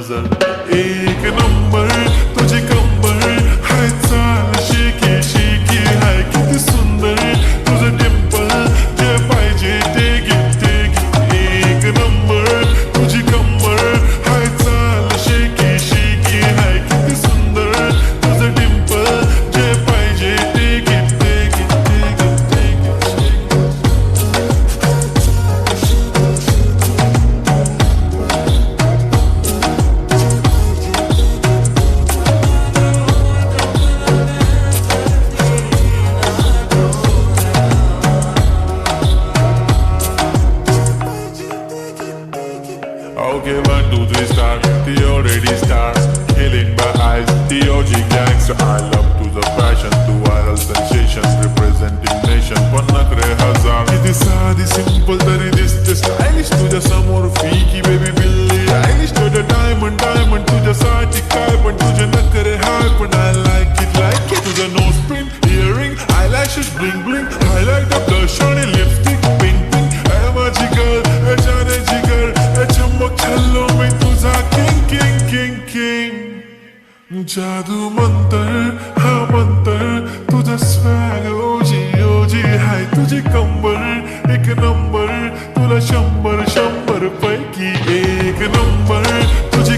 नजर एक नंबर तुझी कंबर हाय चाल शेकी शेकी हाय किती सुंदर तुझं डिंपल जे पाहिजे ते घे एक नंबर तुझी कंबर हाय चाल शेकी शेकी हाय किती सुंदर तुझं डिंपल जे पाहिजे ते घे Okay, 1, 2, 3 star, the already star, killing my eyes, the OG gangster. I love to the fashion, to viral sensations, representing nation. पण नखरे हजार किती साधी simple तरी दिसते stylish तुझ्या समोर फीकी baby बिल्ली Eilish तुझं diamond diamond तुझ्यासाठी काय पण तुझे नखरे हाय पण I like it तुझं nose pin, earring, eyelashes bling bling, highlight the blush आणि lipstick pink pink. माझी girl जाने जिगर चमक छल्लो में तुझा किंग किंग किंग किंग जादू मंतर हा मंतर तुझा स्वॅग ओजी ओजी हाय तुझी कंबर एक नंबर तुला 100 100 पैकी एक नंबर तुझी